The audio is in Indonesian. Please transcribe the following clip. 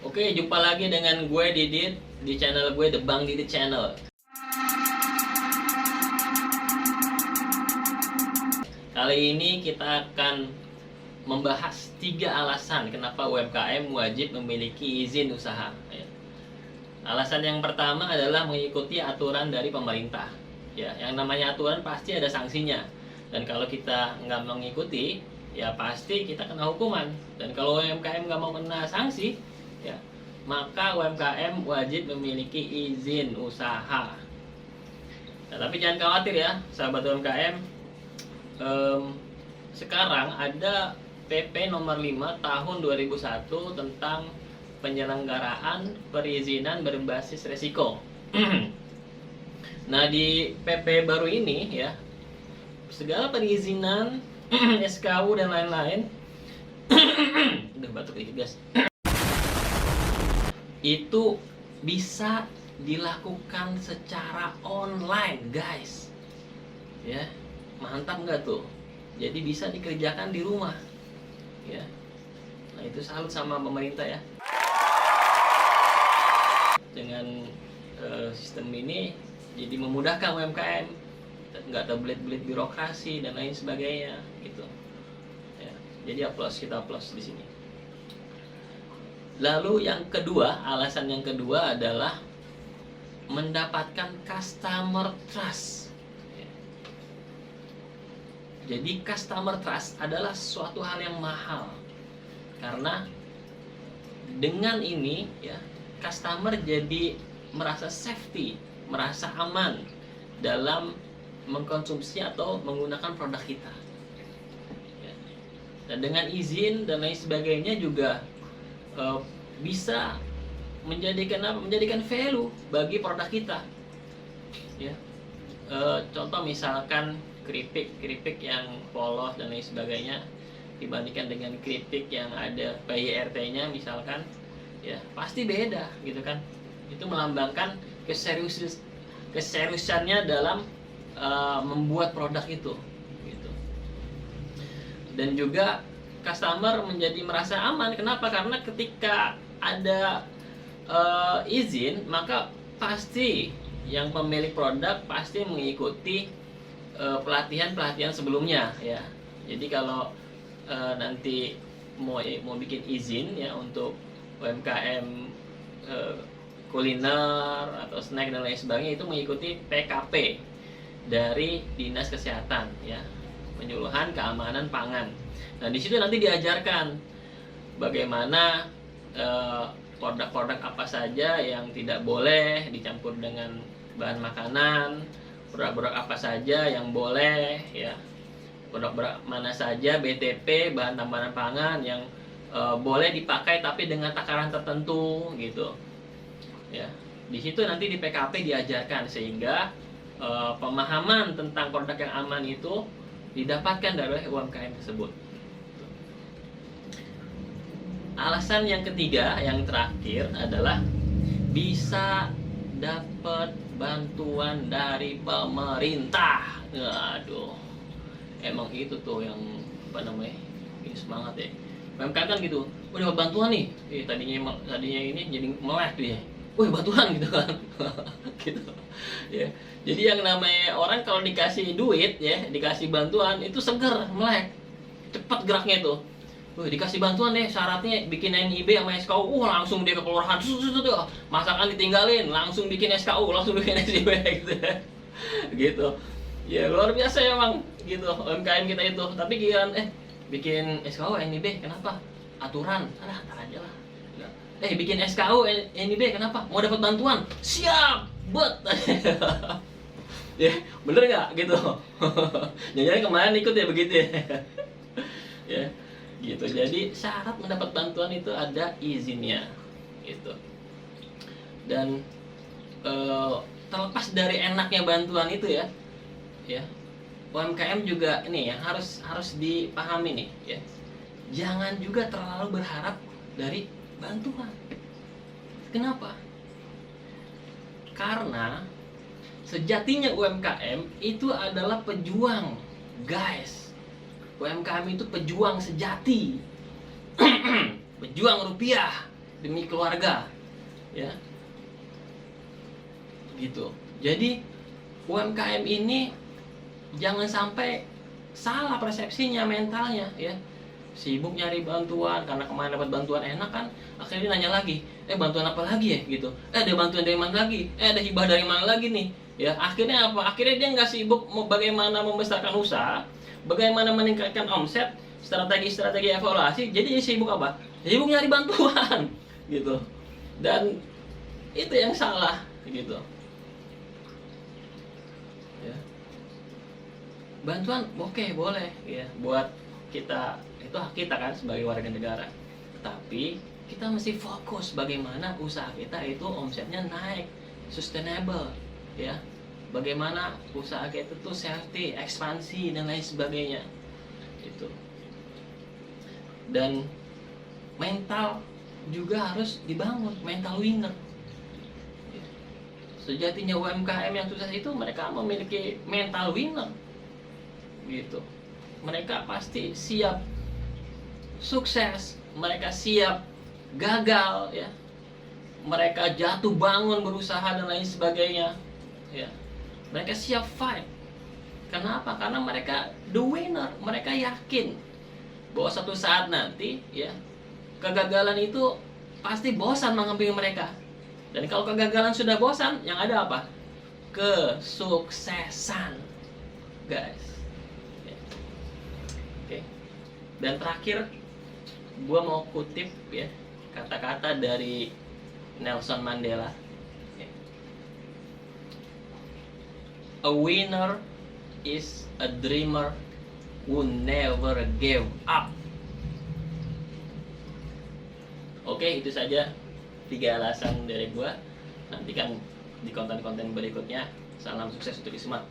Oke, jumpa lagi dengan gue Didit di channel gue The Bang Didit Channel. Kali ini kita akan membahas 3 alasan kenapa UMKM wajib memiliki izin usaha. Alasan yang pertama adalah mengikuti aturan dari pemerintah. Ya, yang namanya aturan pasti ada sanksinya. Dan kalau kita nggak mengikuti, ya pasti kita kena hukuman. Dan kalau UMKM nggak mau kena sanksi, ya maka UMKM wajib memiliki izin usaha. Nah, tapi jangan khawatir ya, sahabat UMKM. Sekarang ada PP nomor 5 tahun 2001 tentang penyelenggaraan perizinan berbasis resiko. Nah, di PP baru ini ya, segala perizinan, SKU dan lain-lain udah batuk dikit guys, itu bisa dilakukan secara online guys. Ya, mantap nggak tuh? Jadi bisa dikerjakan di rumah ya. Nah, itu salut sama pemerintah ya. Dengan sistem ini jadi memudahkan UMKM, nggak terbelit-belit birokrasi dan lain sebagainya gitu ya. Jadi kita aplaus di sini. Lalu yang kedua, alasan yang kedua adalah mendapatkan customer trust. Jadi customer trust adalah suatu hal yang mahal, karena dengan ini ya customer jadi merasa safety, merasa aman dalam mengkonsumsi atau menggunakan produk kita. Dan dengan izin dan lain sebagainya juga bisa menjadikan value bagi produk kita ya. Contoh misalkan keripik yang polos dan lain sebagainya dibandingkan dengan keripik yang ada PYRT-nya misalkan ya, pasti beda gitu kan. Itu melambangkan keseriusannya dalam membuat produk itu gitu. Dan juga customer menjadi merasa aman. Kenapa? Karena ketika ada izin, maka pasti yang pemilik produk pasti mengikuti pelatihan sebelumnya ya. Jadi kalau nanti mau bikin izin ya untuk UMKM kuliner atau snack dan lain sebagainya, itu mengikuti PKP dari Dinas Kesehatan ya, penyuluhan keamanan pangan. Nah, di situ nanti diajarkan bagaimana produk-produk apa saja yang tidak boleh dicampur dengan bahan makanan, produk-produk apa saja yang boleh ya, produk mana saja BTP, bahan tambahan pangan yang boleh dipakai tapi dengan takaran tertentu gitu ya. Di situ nanti di PKP diajarkan sehingga pemahaman tentang produk yang aman itu didapatkan dari UMKM tersebut. Alasan yang ketiga, yang terakhir adalah bisa dapat bantuan dari pemerintah. Aduh, emang itu tuh yang apa namanya, ini semangat ya. UMKM kan gitu, oh dapat bantuan nih, tadinya ini jadi melek tuh ya, wih bantuan gitu kan. Gitu ya. Jadi yang namanya orang kalau dikasih duit ya, dikasih bantuan itu seger, melek, cepat geraknya tuh. Wih, dikasih bantuan deh, syaratnya bikin NIB sama SKU, langsung dia ke kelurahan, masakan ditinggalin, langsung bikin SKU, langsung bikin NIB gitu. Gitu. Ya luar biasa emang gitu UMKM kita itu. Tapi giliran bikin SKU NIB kenapa? Aturan, ntar aja lah. Bikin SKU NIB kenapa? Mau dapat bantuan? Siap, bet. Ya, bener nggak gitu? Jangan kemarin ikut ya begitu ya. Ya, gitu. Jadi syarat mendapat bantuan itu ada izinnya, gitu. Dan terlepas dari enaknya bantuan itu ya, UMKM juga ini yang harus dipahami nih ya. Jangan juga terlalu berharap dari bantuan. Kenapa? Karena sejatinya UMKM itu adalah pejuang, guys. UMKM itu pejuang sejati. Pejuang rupiah demi keluarga, ya. Gitu. Jadi UMKM ini jangan sampai salah persepsinya, mentalnya, ya. Sibuk nyari bantuan karena kemarin dapat bantuan enak kan, akhirnya dia nanya lagi, bantuan apa lagi ya gitu, ada bantuan dari mana lagi, ada hibah dari mana lagi nih, ya. Akhirnya apa? Akhirnya dia nggak sibuk bagaimana membesarkan usaha, bagaimana meningkatkan omset, strategi evaluasi, jadi dia sibuk apa? Sibuk nyari bantuan gitu. Dan itu yang salah gitu, ya. Bantuan oke, boleh, ya, buat kita, itu hak kita kan sebagai warga negara. Tapi kita mesti fokus bagaimana usaha kita itu omsetnya naik, sustainable, ya. Bagaimana usaha kita tuh safety, ekspansi dan lain sebagainya. Itu. Dan mental juga harus dibangun, mental winner. Sejatinya UMKM yang sukses itu mereka memiliki mental winner. Gitu. Mereka pasti siap sukses, mereka siap gagal, ya. Mereka jatuh bangun berusaha dan lain sebagainya, ya. Mereka siap fight. Kenapa? Karena mereka the winner. Mereka yakin bahwa suatu saat nanti, ya, kegagalan itu pasti bosan menghampiri mereka. Dan kalau kegagalan sudah bosan, yang ada apa? Kesuksesan, guys. Oke. Dan terakhir, gua mau kutip, ya, kata-kata dari Nelson Mandela. A winner is a dreamer who never gave up. Oke, itu saja 3 alasan dari gua. Nantikan di konten-konten berikutnya. Salam sukses untuk semua.